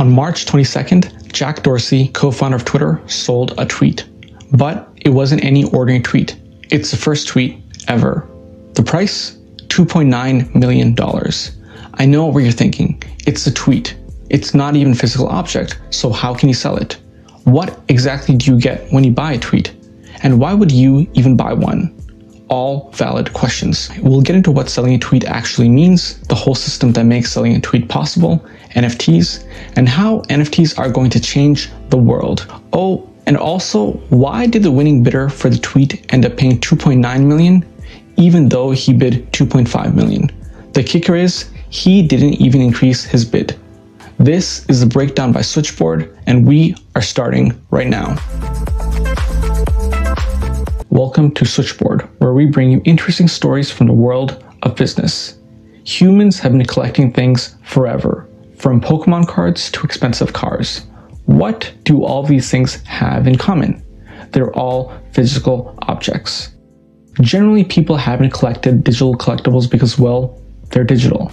On March 22nd, Jack Dorsey, co-founder of Twitter, sold a tweet. But it wasn't any ordinary tweet. It's the first tweet ever. The price? $2.9 million. I know what you're thinking. It's a tweet. It's not even a physical object, so how can you sell it? What exactly do you get when you buy a tweet? And why would you even buy one? All valid questions. We'll get into what selling a tweet actually means, the whole system that makes selling a tweet possible, NFTs, and how NFTs are going to change the world. Oh, and also, why did the winning bidder for the tweet end up paying $2.9 million, even though he bid $2.5 million? The kicker is, he didn't even increase his bid. This is the breakdown by Switchboard, and we are starting right now. Welcome to Switchboard, where we bring you interesting stories from the world of business. Humans have been collecting things forever, from Pokemon cards to expensive cars. What do all these things have in common? They're all physical objects. Generally, people haven't collected digital collectibles because, well, they're digital.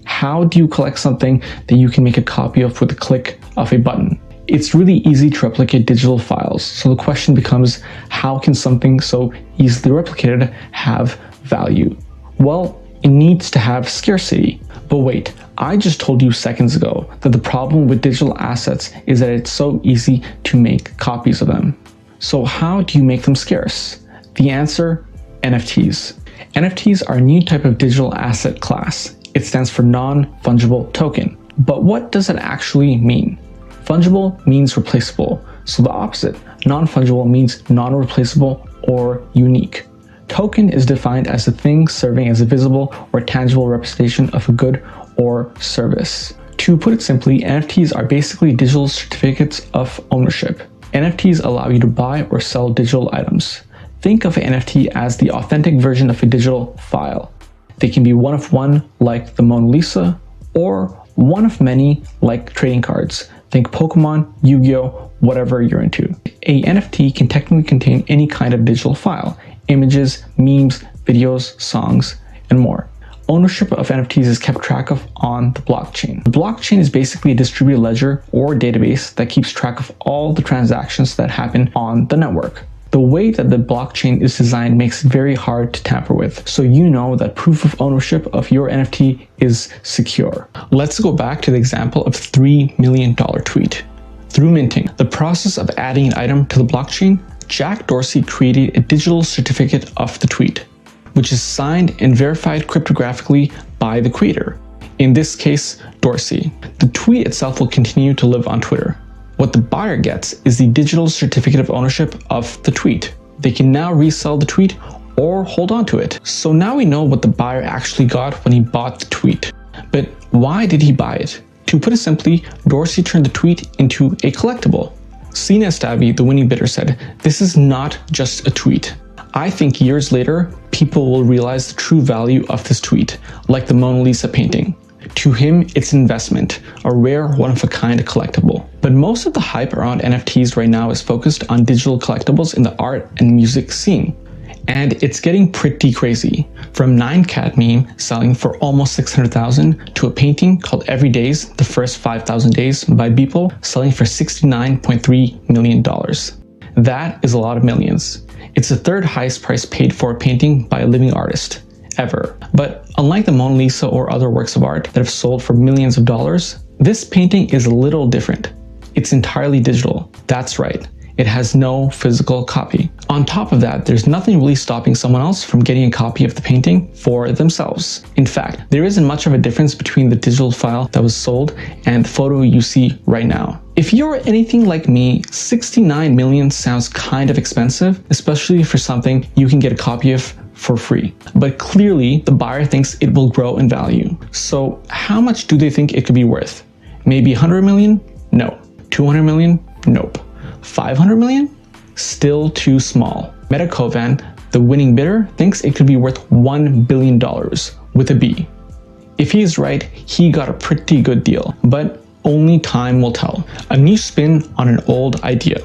How do you collect something that you can make a copy of with a click of a button? It's really easy to replicate digital files, so the question becomes, how can something so easily replicated have value? Well, it needs to have scarcity. But wait, I just told you seconds ago that the problem with digital assets is that it's so easy to make copies of them. So how do you make them scarce? The answer, NFTs. NFTs are a new type of digital asset class. It stands for non-fungible token. But what does it actually mean? Fungible means replaceable, so the opposite, non-fungible means non-replaceable or unique. Token is defined as a thing serving as a visible or tangible representation of a good or service. To put it simply, NFTs are basically digital certificates of ownership. NFTs allow you to buy or sell digital items. Think of an NFT as the authentic version of a digital file. They can be one of one, like the Mona Lisa, or one of many, like trading cards. Think Pokemon, Yu-Gi-Oh, whatever you're into. A NFT can technically contain any kind of digital file, images, memes, videos, songs, and more. Ownership of NFTs is kept track of on the blockchain. The blockchain is basically a distributed ledger or database that keeps track of all the transactions that happen on the network. The way that the blockchain is designed makes it very hard to tamper with, so you know that proof of ownership of your NFT is secure. Let's go back to the example of $3 million tweet. Through minting, the process of adding an item to the blockchain, Jack Dorsey created a digital certificate of the tweet, which is signed and verified cryptographically by the creator, in this case, Dorsey. The tweet itself will continue to live on Twitter. What the buyer gets is the digital certificate of ownership of the tweet. They can now resell the tweet or hold on to it. So now we know what the buyer actually got when he bought the tweet. But why did he buy it? To put it simply, Dorsey turned the tweet into a collectible. Sina Stavi, the winning bidder, said, "This is not just a tweet. I think years later, people will realize the true value of this tweet, like the Mona Lisa painting. To him, it's an investment, a rare, one-of-a-kind collectible." But most of the hype around NFTs right now is focused on digital collectibles in the art and music scene. And it's getting pretty crazy. From 9cat meme selling for almost 600,000 to a painting called Every Days, the First 5,000 Days by Beeple selling for $69.3 million. That is a lot of millions. It's the third highest price paid for a painting by a living artist ever. But unlike the Mona Lisa or other works of art that have sold for millions of dollars, this painting is a little different. It's entirely digital. That's right. It has no physical copy. On top of that, there's nothing really stopping someone else from getting a copy of the painting for themselves. In fact, there isn't much of a difference between the digital file that was sold and the photo you see right now. If you're anything like me, 69 million sounds kind of expensive, especially for something you can get a copy of for free. But clearly, the buyer thinks it will grow in value. So how much do they think it could be worth? Maybe 100 million? No. 200 million? Nope. 500 million? Still too small. Meta Kovan, the winning bidder, thinks it could be worth $1 billion with a B. If he is right, he got a pretty good deal, but only time will tell. A new spin on an old idea.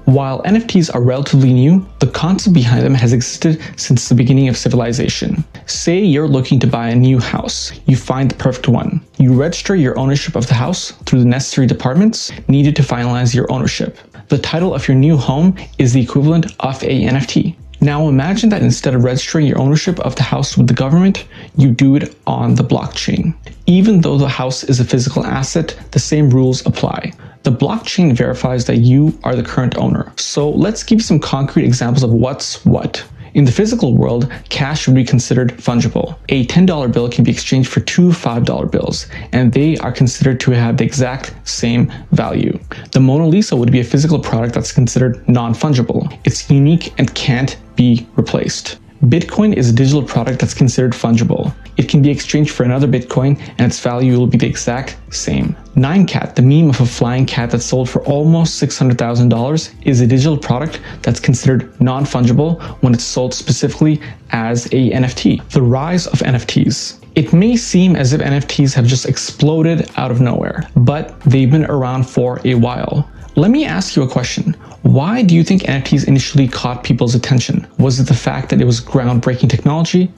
While NFTs are relatively new, the concept behind them has existed since the beginning of civilization. Say you're looking to buy a new house. You find the perfect one. You register your ownership of the house through the necessary departments needed to finalize your ownership. The title of your new home is the equivalent of a NFT. Now imagine that instead of registering your ownership of the house with the government, you do it on the blockchain. Even though the house is a physical asset, the same rules apply. The blockchain verifies that you are the current owner. So let's give you some concrete examples of what's what. In the physical world, cash would be considered fungible. A $10 bill can be exchanged for two $5 bills, and they are considered to have the exact same value. The Mona Lisa would be a physical product that's considered non-fungible. It's unique and can't be replaced. Bitcoin is a digital product that's considered fungible. It can be exchanged for another Bitcoin and its value will be the exact same. 9cat, the meme of a flying cat that sold for almost $600,000, is a digital product that's considered non-fungible when it's sold specifically as a NFT. The rise of NFTs. It may seem as if NFTs have just exploded out of nowhere, but they've been around for a while. Let me ask you a question. Why do you think NFTs initially caught people's attention? Was it the fact that it was groundbreaking technology?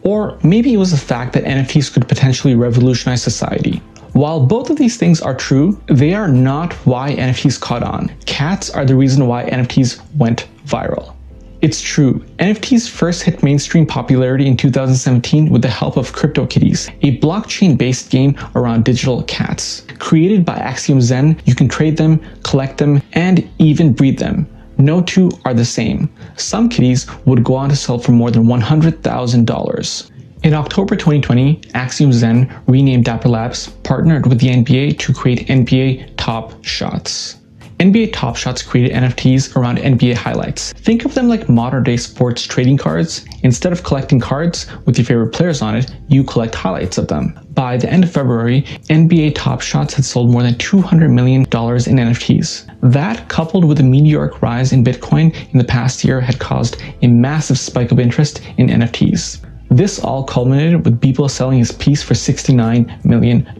Or maybe it was the fact that NFTs could potentially revolutionize society. While both of these things are true, they are not why NFTs caught on. Cats are the reason why NFTs went viral. It's true, NFTs first hit mainstream popularity in 2017 with the help of CryptoKitties, a blockchain-based game around digital cats. Created by Axiom Zen, you can trade them, collect them, and even breed them. No two are the same. Some kitties would go on to sell for more than $100,000. In October 2020, Axiom Zen, renamed Dapper Labs, partnered with the NBA to create NBA Top Shots. NBA Top Shots created NFTs around NBA highlights. Think of them like modern-day sports trading cards. Instead of collecting cards with your favorite players on it, you collect highlights of them. By the end of February, NBA Top Shots had sold more than $200 million in NFTs. That, coupled with a meteoric rise in Bitcoin in the past year, had caused a massive spike of interest in NFTs. This all culminated with Beeple selling his piece for $69 million.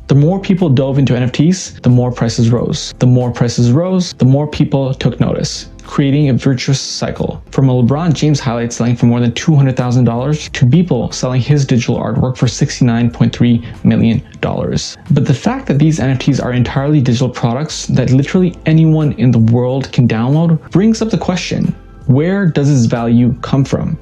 The more people dove into NFTs, the more prices rose. The more prices rose, the more people took notice, creating a virtuous cycle. From a LeBron James highlight selling for more than $200,000 to Beeple selling his digital artwork for $69.3 million. But the fact that these NFTs are entirely digital products that literally anyone in the world can download brings up the question, where does its value come from?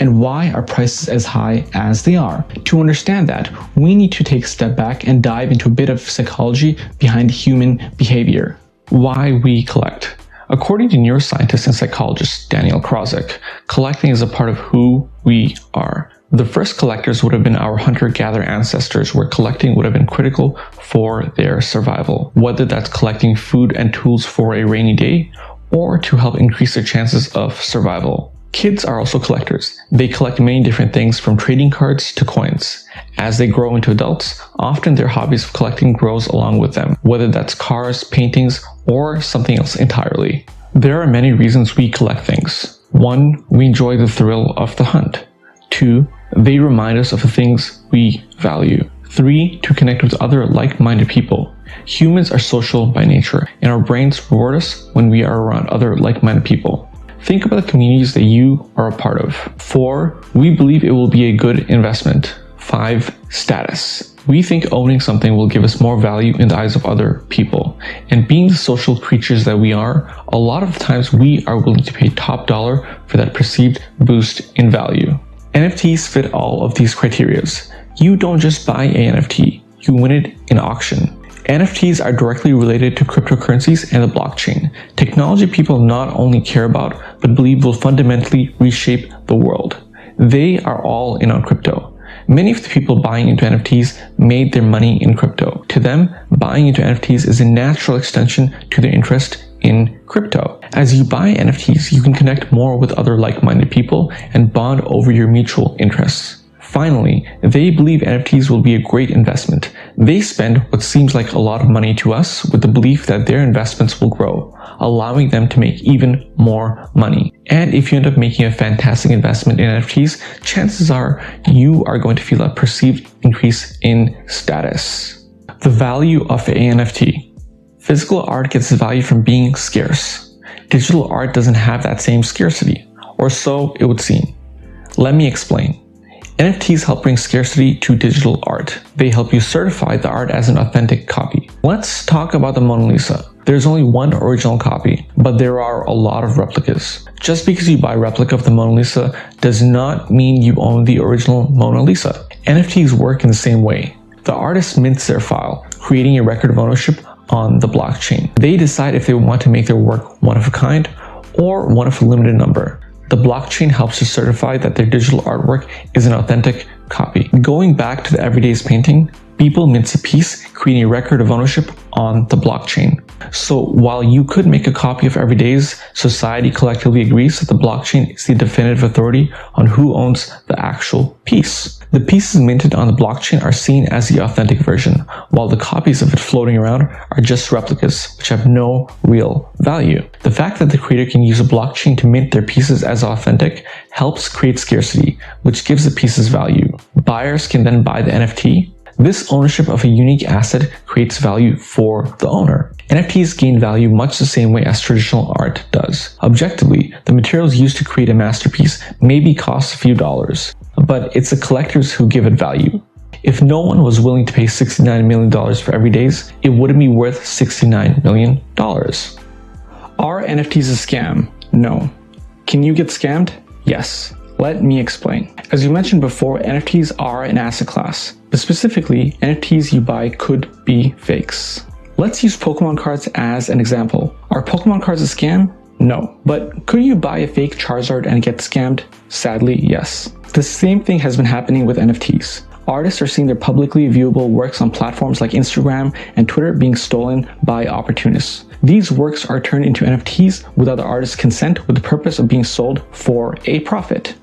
And why are prices as high as they are? To understand that, we need to take a step back and dive into a bit of psychology behind human behavior. Why we collect. According to neuroscientist and psychologist Daniel Krozek, collecting is a part of who we are. The first collectors would have been our hunter-gatherer ancestors, where collecting would have been critical for their survival, whether that's collecting food and tools for a rainy day or to help increase their chances of survival. Kids are also collectors. They collect many different things from trading cards to coins. As they grow into adults, often their hobbies of collecting grows along with them, whether that's cars, paintings, or something else entirely. There are many reasons we collect things. 1. We enjoy the thrill of the hunt. 2. They remind us of the things we value. 3. To connect with other like-minded people. Humans are social by nature, and our brains reward us when we are around other like-minded people. Think about the communities that you are a part of. 4. We believe it will be a good investment. 5. Status. We think owning something will give us more value in the eyes of other people. And being the social creatures that we are, a lot of times we are willing to pay top dollar for that perceived boost in value. NFTs fit all of these criteria. You don't just buy an NFT, you win it in auction. NFTs are directly related to cryptocurrencies and the blockchain, technology people not only care about, but believe will fundamentally reshape the world. They are all in on crypto. Many of the people buying into NFTs made their money in crypto. To them, buying into NFTs is a natural extension to their interest in crypto. As you buy NFTs, you can connect more with other like-minded people and bond over your mutual interests. Finally, they believe NFTs will be a great investment. They spend what seems like a lot of money to us with the belief that their investments will grow, allowing them to make even more money. And if you end up making a fantastic investment in NFTs, chances are you are going to feel a perceived increase in status. The value of an NFT. Physical art gets its value from being scarce. Digital art doesn't have that same scarcity, or so it would seem. Let me explain. NFTs help bring scarcity to digital art. They help you certify the art as an authentic copy. Let's talk about the Mona Lisa. There's only one original copy, but there are a lot of replicas. Just because you buy a replica of the Mona Lisa does not mean you own the original Mona Lisa. NFTs work in the same way. The artist mints their file, creating a record of ownership on the blockchain. They decide if they want to make their work one of a kind or one of a limited number. The blockchain helps to certify that their digital artwork is an authentic copy. Going back to the Everyday's painting, people mints a piece, creating a record of ownership on the blockchain. So while you could make a copy of Everyday's, society collectively agrees that the blockchain is the definitive authority on who owns the actual piece. The pieces minted on the blockchain are seen as the authentic version, while the copies of it floating around are just replicas, which have no real value. The fact that the creator can use a blockchain to mint their pieces as authentic helps create scarcity, which gives the pieces value. Buyers can then buy the NFT. This ownership of a unique asset creates value for the owner. NFTs gain value much the same way as traditional art does. Objectively, the materials used to create a masterpiece maybe cost a few dollars, but it's the collectors who give it value. If no one was willing to pay $69 million for Everyday's, it wouldn't be worth $69 million. Are NFTs a scam? No. Can you get scammed? Yes. Let me explain. As you mentioned before, NFTs are an asset class, but specifically, NFTs you buy could be fakes. Let's use Pokemon cards as an example. Are Pokemon cards a scam? No. But could you buy a fake Charizard and get scammed? Sadly, yes. The same thing has been happening with NFTs. Artists are seeing their publicly viewable works on platforms like Instagram and Twitter being stolen by opportunists. These works are turned into NFTs without the artist's consent with the purpose of being sold for a profit.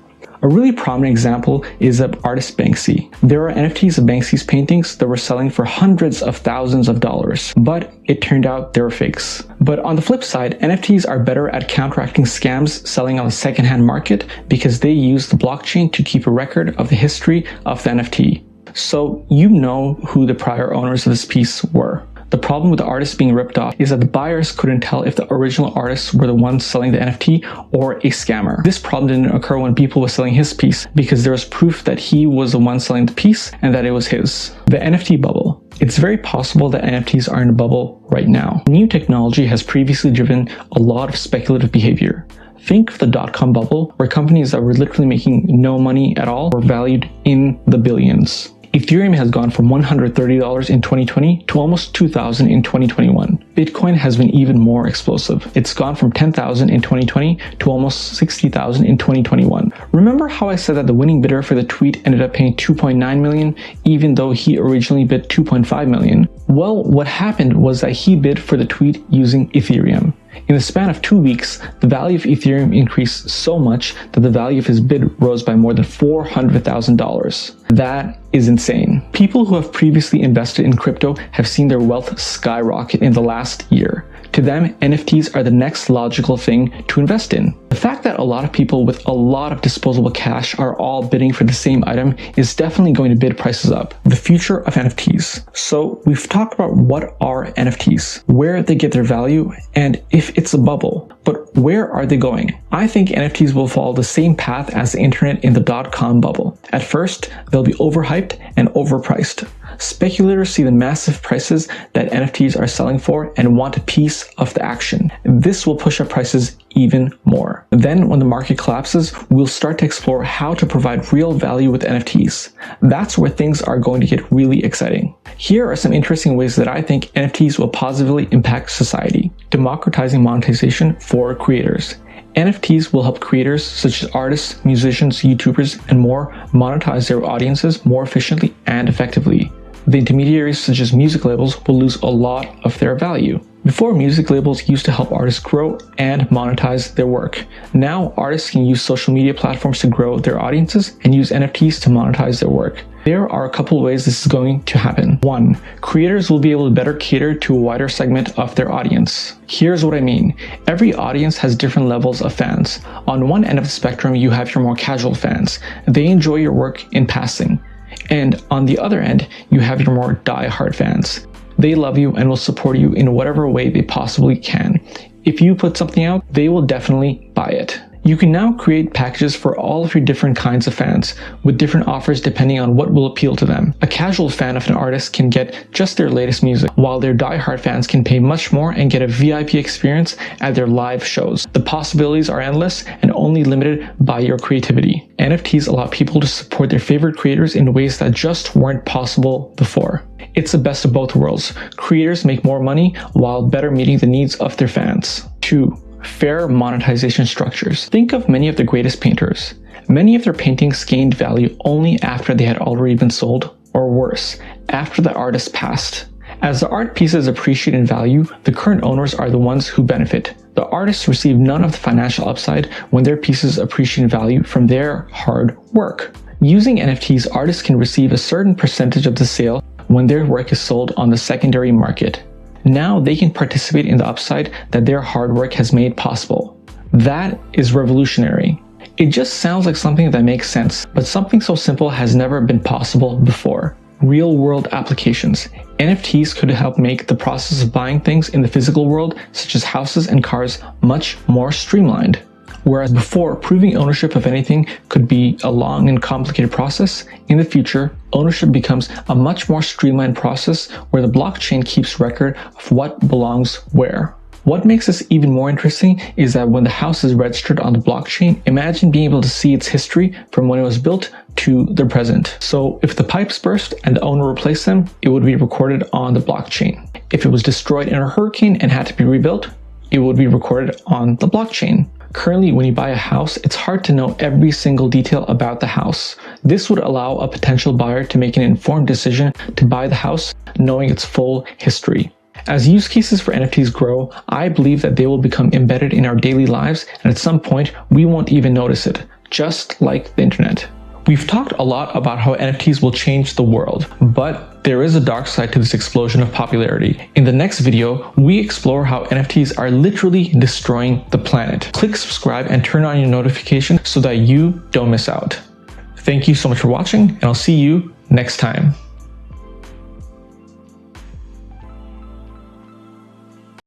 A really prominent example is of artist Banksy. There are NFTs of Banksy's paintings that were selling for hundreds of thousands of dollars, but it turned out they were fakes. But on the flip side, NFTs are better at counteracting scams selling on the secondhand market because they use the blockchain to keep a record of the history of the NFT. So you know who the prior owners of this piece were. The problem with the artists being ripped off is that the buyers couldn't tell if the original artists were the ones selling the NFT or a scammer. This problem didn't occur when Beeple was selling his piece because there was proof that he was the one selling the piece and that it was his. The NFT bubble. It's very possible that NFTs are in a bubble right now. New technology has previously driven a lot of speculative behavior. Think of the dot-com bubble, where companies that were literally making no money at all were valued in the billions. Ethereum has gone from $130 in 2020 to almost $2,000 in 2021. Bitcoin has been even more explosive. It's gone from $10,000 in 2020 to almost $60,000 in 2021. Remember how I said that the winning bidder for the tweet ended up paying $2.9 million, even though he originally bid $2.5 million? Well, what happened was that he bid for the tweet using Ethereum. In the span of 2 weeks, the value of Ethereum increased so much that the value of his bid rose by more than $400,000. That is insane. People who have previously invested in crypto have seen their wealth skyrocket in the last year. To them, NFTs are the next logical thing to invest in. The fact that a lot of people with a lot of disposable cash are all bidding for the same item is definitely going to bid prices up. The future of NFTs. So we've talked about what are NFTs, where they get their value, and if it's a bubble. But where are they going? I think NFTs will follow the same path as the internet in the dot-com bubble. At first, they'll be overhyped and overpriced. Speculators see the massive prices that NFTs are selling for and want a piece of the action. This will push up prices even more. Then, when the market collapses, we'll start to explore how to provide real value with NFTs. That's where things are going to get really exciting. Here are some interesting ways that I think NFTs will positively impact society. Democratizing monetization for creators. NFTs will help creators such as artists, musicians, YouTubers, and more monetize their audiences more efficiently and effectively. The intermediaries such as music labels will lose a lot of their value. Before, music labels used to help artists grow and monetize their work. Now, artists can use social media platforms to grow their audiences and use NFTs to monetize their work. There are a couple of ways this is going to happen. 1. Creators will be able to better cater to a wider segment of their audience. Here's what I mean. Every audience has different levels of fans. On one end of the spectrum, you have your more casual fans. They enjoy your work in passing. And on the other end, you have your more die-hard fans. They love you and will support you in whatever way they possibly can. If you put something out, they will definitely buy it. You can now create packages for all of your different kinds of fans, with different offers depending on what will appeal to them. A casual fan of an artist can get just their latest music, while their die-hard fans can pay much more and get a VIP experience at their live shows. The possibilities are endless and only limited by your creativity. NFTs allow people to support their favorite creators in ways that just weren't possible before. It's the best of both worlds. Creators make more money while better meeting the needs of their fans. 2. Fair monetization structures. Think of many of the greatest painters. Many of their paintings gained value only after they had already been sold, or worse, after the artist passed. As the art pieces appreciate in value, the current owners are the ones who benefit. The artists receive none of the financial upside when their pieces appreciate in value from their hard work. Using NFTs, artists can receive a certain percentage of the sale when their work is sold on the secondary market. Now they can participate in the upside that their hard work has made possible. That is revolutionary. It just sounds like something that makes sense, but something so simple has never been possible before. Real-world applications. NFTs could help make the process of buying things in the physical world, such as houses and cars, much more streamlined. Whereas before, proving ownership of anything could be a long and complicated process, in the future, ownership becomes a much more streamlined process where the blockchain keeps record of what belongs where. What makes this even more interesting is that when the house is registered on the blockchain, imagine being able to see its history from when it was built to the present. So if the pipes burst and the owner replaced them, it would be recorded on the blockchain. If it was destroyed in a hurricane and had to be rebuilt, it would be recorded on the blockchain. Currently, when you buy a house, it's hard to know every single detail about the house. This would allow a potential buyer to make an informed decision to buy the house, knowing its full history. As use cases for NFTs grow, I believe that they will become embedded in our daily lives, and at some point, we won't even notice it, just like the internet. We've talked a lot about how NFTs will change the world, but there is a dark side to this explosion of popularity. In the next video, we explore how NFTs are literally destroying the planet. Click subscribe and turn on your notification so that you don't miss out. Thank you so much for watching, and I'll see you next time.